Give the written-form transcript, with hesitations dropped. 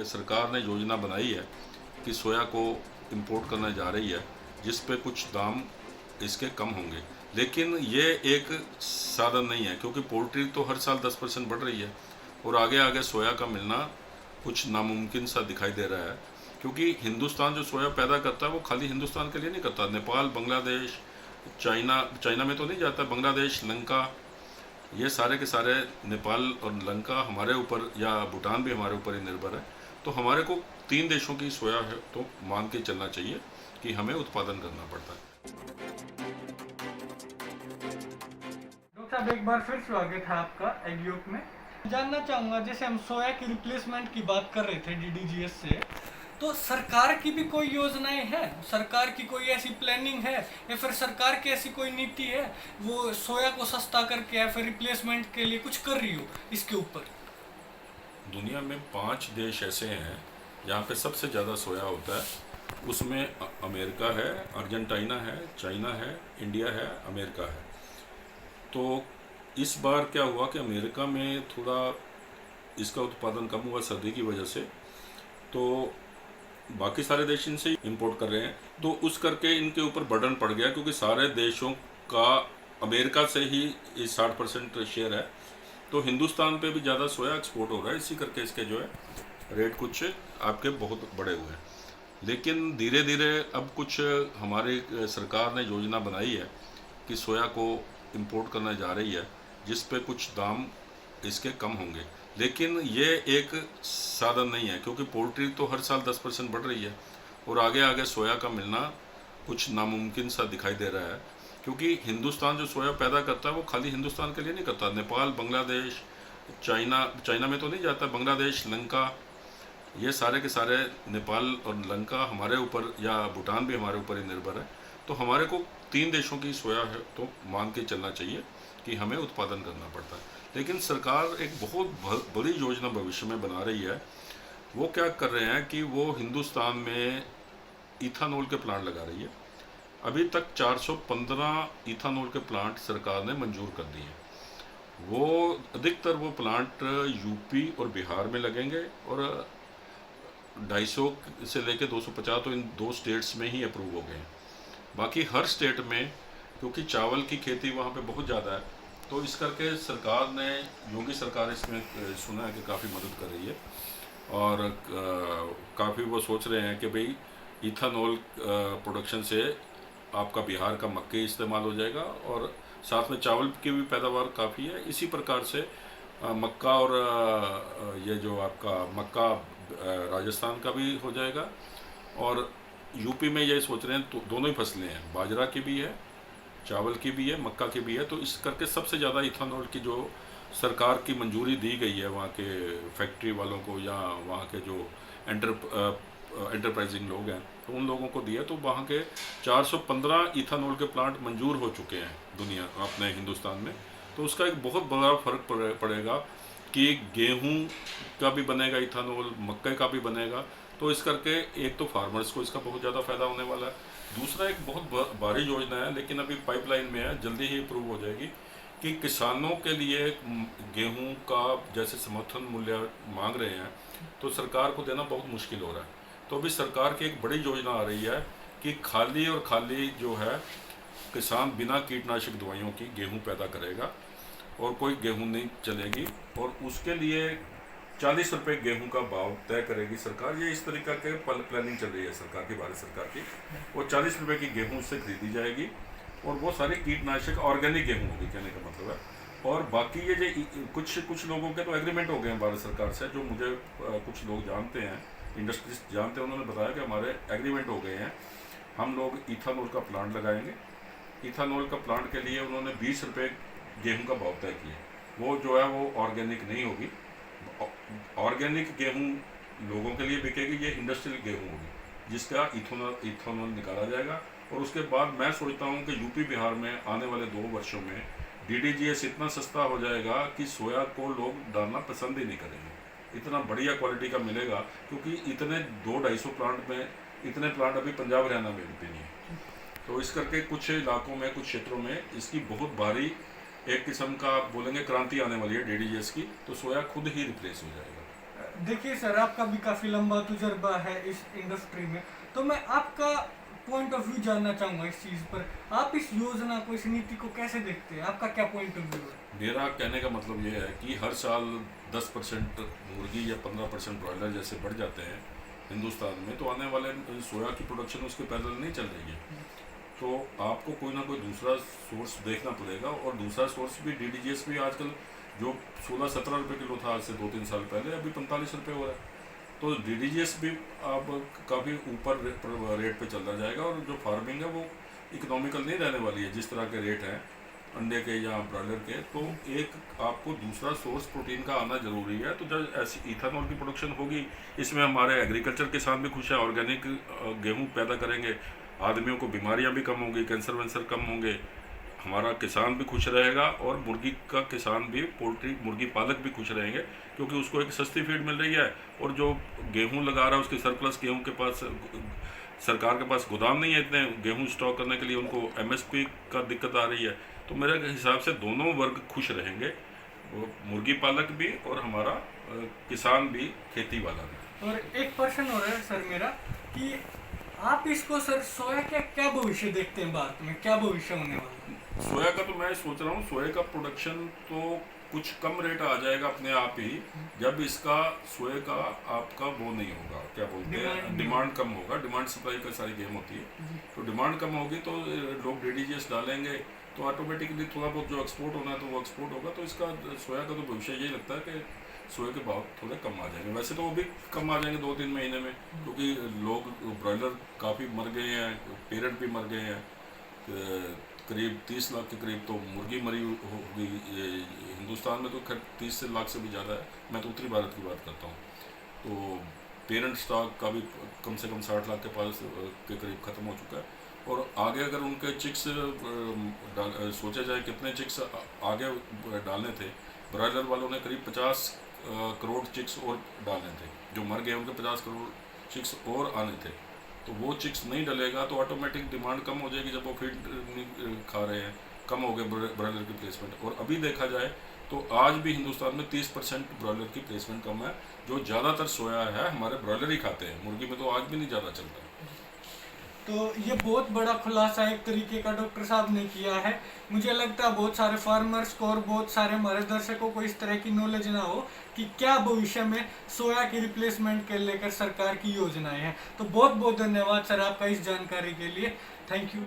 सरकार ने योजना बनाई है कि सोया को इंपोर्ट करने जा रही है, जिस पे कुछ दाम इसके कम होंगे, लेकिन ये एक साधन नहीं है, क्योंकि पोल्ट्री तो हर साल 10% बढ़ रही है और आगे आगे सोया का मिलना कुछ नामुमकिन सा दिखाई दे रहा है। क्योंकि हिंदुस्तान जो सोया पैदा करता है वो खाली हिंदुस्तान के लिए नहीं करता, नेपाल, बांग्लादेश, चाइना में तो नहीं जाता, बांग्लादेश, लंका, ये सारे के सारे, नेपाल और लंका हमारे ऊपर, या भूटान भी हमारे ऊपर ही निर्भर है। तो हमारे को 3 देशों की सोया है तो मान के चलना चाहिए कि हमें उत्पादन करना पड़ता है। डॉक्टर साहब, एक बार फिर स्वागत है आपका एग्योग में। जानना चाहूँगा, जैसे हम सोया की रिप्लेसमेंट की बात कर रहे थे डीडीजीएस से, तो सरकार की भी कोई योजनाएं हैं? सरकार की कोई ऐसी प्लानिंग है या फिर सरकार की ऐसी कोई नीति है वो सोया को सस्ता करके या फिर रिप्लेसमेंट के लिए कुछ कर रही हो इसके ऊपर? दुनिया में 5 देश ऐसे हैं जहाँ पे सबसे ज़्यादा सोया होता है। उसमें अमेरिका है, अर्जेंटीना है, चाइना है, इंडिया है, अमेरिका है। तो इस बार क्या हुआ कि अमेरिका में थोड़ा इसका उत्पादन कम हुआ सर्दी की वजह से, तो बाकी सारे देश इनसे इंपोर्ट कर रहे हैं, तो उस करके इनके ऊपर बर्डन पड़ गया, क्योंकि सारे देशों का अमेरिका से ही 60% शेयर है। तो हिंदुस्तान पे भी ज़्यादा सोया एक्सपोर्ट हो रहा है, इसी करके इसके जो है रेट कुछ आपके बहुत बड़े हुए हैं। लेकिन धीरे धीरे अब कुछ हमारी सरकार ने योजना बनाई है कि सोया को इंपोर्ट करने जा रही है, जिस पे कुछ दाम इसके कम होंगे, लेकिन ये एक साधन नहीं है, क्योंकि पोल्ट्री तो हर साल 10% बढ़ रही है और आगे आगे सोया का मिलना कुछ नामुमकिन सा दिखाई दे रहा है। क्योंकि हिंदुस्तान जो सोया पैदा करता है वो खाली हिंदुस्तान के लिए नहीं करता, नेपाल, बांग्लादेश, चाइना में तो नहीं जाता, बांग्लादेश, लंका, ये सारे के सारे, नेपाल और लंका हमारे ऊपर, या भूटान भी हमारे ऊपर ही निर्भर है। तो हमारे को 3 देशों की सोया है तो मान के चलना चाहिए कि हमें उत्पादन करना पड़ता है। लेकिन सरकार एक बहुत बड़ी योजना भविष्य में बना रही है। वो क्या कर रहे हैं कि वो हिंदुस्तान में इथानॉल के प्लांट लगा रही है। अभी तक 415 इथानॉल के प्लांट सरकार ने मंजूर कर दिए हैं। वो अधिकतर वो प्लांट यूपी और बिहार में लगेंगे और 250 से लेकर 250 तो इन 2 स्टेट्स में ही अप्रूव हो गए हैं। बाकी हर स्टेट में, क्योंकि चावल की खेती वहाँ पे बहुत ज़्यादा है, तो इस करके सरकार ने, योगी सरकार इसमें सुना है कि काफ़ी मदद कर रही है और काफ़ी वो सोच रहे हैं कि भाई इथानॉल प्रोडक्शन से आपका बिहार का मक्के इस्तेमाल हो जाएगा और साथ में चावल की भी पैदावार काफ़ी है। इसी प्रकार से मक्का और ये जो आपका मक्का राजस्थान का भी हो जाएगा और यूपी में ये सोच रहे हैं, तो दोनों ही फसलें हैं, बाजरा की भी है, चावल की भी है, मक्का की भी है। तो इस करके सबसे ज़्यादा इथानॉल की जो सरकार की मंजूरी दी गई है वहाँ के फैक्ट्री वालों को या वहाँ के जो एंटरप्राइजिंग लोग हैं, तो उन लोगों को दिया। तो वहाँ के 415 इथानॉल के प्लांट मंजूर हो चुके हैं दुनिया अपने हिंदुस्तान में। तो उसका एक बहुत बड़ा फर्क पड़ेगा कि गेहूँ का भी बनेगा इथानॉल, मक्के का भी बनेगा। तो इस करके एक तो फार्मर्स को इसका बहुत ज़्यादा फायदा होने वाला है। दूसरा, एक बहुत भारी योजना है, लेकिन अभी पाइपलाइन में है, जल्दी ही अप्रूव हो जाएगी, कि किसानों के लिए गेहूं का जैसे समर्थन मूल्य मांग रहे हैं, तो सरकार को देना बहुत मुश्किल हो रहा है। तो अभी सरकार की एक बड़ी योजना आ रही है कि खाली जो है किसान बिना कीटनाशक दवाइयों की गेहूं पैदा करेगा और कोई गेहूं नहीं चलेगी, और उसके लिए 40 रुपये गेहूं का भाव तय करेगी सरकार। ये इस तरीका के प्लानिंग चल रही है सरकार की, भारत सरकार की। और 40 रुपये की गेहूं से खरीदी जाएगी और वो सारी कीटनाशक ऑर्गेनिक गेहूं होगी, कहने का मतलब है। और बाकी ये जो कुछ लोगों के तो एग्रीमेंट हो गए हैं भारत सरकार से, जो मुझे कुछ लोग जानते हैं, इंडस्ट्रिस्ट जानते हैं, उन्होंने बताया कि हमारे एग्रीमेंट हो गए हैं, हम लोग इथानॉल का प्लांट लगाएंगे। इथानॉल का प्लांट के लिए उन्होंने 20 रुपये गेहूँ का भाव तय किया। वो जो है वो ऑर्गेनिक नहीं होगी, ऑर्गेनिक गेहूं लोगों के लिए बिकेगी, ये इंडस्ट्रियल गेहूं होगी जिसका इथानॉल निकाला जाएगा। और उसके बाद मैं सोचता हूं कि यूपी बिहार में आने वाले 2 वर्षों में डीडीजीएस इतना सस्ता हो जाएगा कि सोया को लोग डालना पसंद ही नहीं करेंगे, इतना बढ़िया क्वालिटी का मिलेगा। क्योंकि इतने 200-250 प्लांट में, इतने प्लांट अभी पंजाब हरियाणा में भी नहीं है। तो इस करके कुछ इलाकों में, कुछ क्षेत्रों में इसकी बहुत भारी, एक किस्म का आप बोलेंगे क्रांति आने वाली है डीडीजीएस की। तो सोया खुद ही रिप्लेस हो जाएगा। देखिए सर, आपका भी काफ़ी लंबा तजुर्बा है इस इंडस्ट्री में, तो मैं आपका पॉइंट ऑफ व्यू जानना चाहूँगा इस चीज़ पर। आप इस योजना को, इस नीति को कैसे देखते हैं? आपका क्या पॉइंट ऑफ व्यू है? मेरा कहने का मतलब ये है कि हर साल 10% मुर्गी या 15% ब्रॉयलर जैसे बढ़ जाते हैं हिंदुस्तान में, तो आने वाले सोया की प्रोडक्शन उसके पैरेलल नहीं चल रही है। तो आपको कोई ना कोई दूसरा सोर्स देखना पड़ेगा, और दूसरा सोर्स भी DDGS भी आजकल जो 16-17 रुपये किलो था आज से 2-3 साल पहले, अभी 45 रुपये हो रहा है। तो DDGS भी अब काफ़ी ऊपर रेट पे चलता जाएगा, और जो फार्मिंग है वो इकोनॉमिकल नहीं रहने वाली है जिस तरह के रेट हैं अंडे के या ब्रॉयलर के। तो एक आपको दूसरा सोर्स प्रोटीन का आना जरूरी है। तो जब ऐसी इथेनॉल की प्रोडक्शन होगी, इसमें हमारे एग्रीकल्चर किसान भी खुश हैं, ऑर्गेनिक गेहूं पैदा करेंगे, आदमियों को बीमारियां भी कम होंगी, कैंसर वैंसर कम होंगे, हमारा किसान भी खुश रहेगा, और मुर्गी का किसान भी, पोल्ट्री मुर्गी पालक भी खुश रहेंगे, क्योंकि उसको एक सस्ती फीड मिल रही है। और जो गेहूं लगा रहा है उसके सरप्लस गेहूं के पास, सरकार के पास गोदाम नहीं है इतने गेहूं स्टॉक करने के लिए, उनको MSP का दिक्कत आ रही है। तो मेरे हिसाब से दोनों वर्ग खुश रहेंगे, वो मुर्गी पालक भी और हमारा किसान भी, खेती वाला भी। और एक प्रश्न हो रहा है सर मेरा, कि आप इसको सर, सोया का क्या भविष्य देखते हैं भारत में? क्या भविष्य होने वाला है? सोया का तो मैं सोच रहा हूँ, सोया का प्रोडक्शन तो कुछ कम रेट आ जाएगा अपने आप ही, जब इसका सोया का आपका वो नहीं होगा, क्या बोलते हैं, डिमांड कम होगा। डिमांड सप्लाई का सारी गेम होती है, तो डिमांड कम होगी तो लोग DDGS डालेंगे, तो ऑटोमेटिकली थोड़ा बहुत जो एक्सपोर्ट होना है तो वो एक्सपोर्ट होगा। तो इसका सोया का तो भविष्य यही लगता है कि सोया के भाव थोड़े कम आ जाएंगे। वैसे तो वो भी कम आ जाएंगे 2-3 महीने में, क्योंकि लोग ब्रॉयलर काफ़ी मर गए हैं, पेरेंट भी मर गए हैं, करीब 30 लाख के करीब तो मुर्गी मरी होगी। हिंदुस्तान में तो खैर 30 लाख से भी ज़्यादा है, मैं तो उत्तरी भारत की बात करता हूँ। तो पेरेंट स्टॉक का भी कम से कम 60 लाख के पास के करीब ख़त्म हो चुका है। और आगे अगर उनके चिक्स सोचा जाए कितने चिक्स आगे डालने थे, ब्रॉयलर वालों ने करीब 50 करोड़ चिक्स और डालने थे, जो मर गए उनके 50 करोड़ चिक्स और आने थे। तो वो चिक्स नहीं डलेगा तो ऑटोमेटिक डिमांड कम हो जाएगी, जब वो फीड नहीं खा रहे हैं, कम हो गए ब्रॉयलर की प्लेसमेंट। और अभी देखा जाए तो आज भी हिंदुस्तान में 30% ब्रॉयलर की प्लेसमेंट कम है, जो ज़्यादातर सोया है हमारे ब्रॉयलर ही खाते हैं, मुर्गी में तो आज भी नहीं ज़्यादा चलता। तो ये बहुत बड़ा खुलासा एक तरीके का डॉक्टर साहब ने किया है। मुझे लगता है बहुत सारे फार्मर्स को और बहुत सारे हमारे दर्शकों को इस तरह की नॉलेज ना हो कि क्या भविष्य में सोया की रिप्लेसमेंट के लेकर सरकार की योजनाएं हैं। तो बहुत बहुत धन्यवाद सर आपका इस जानकारी के लिए। Thank you.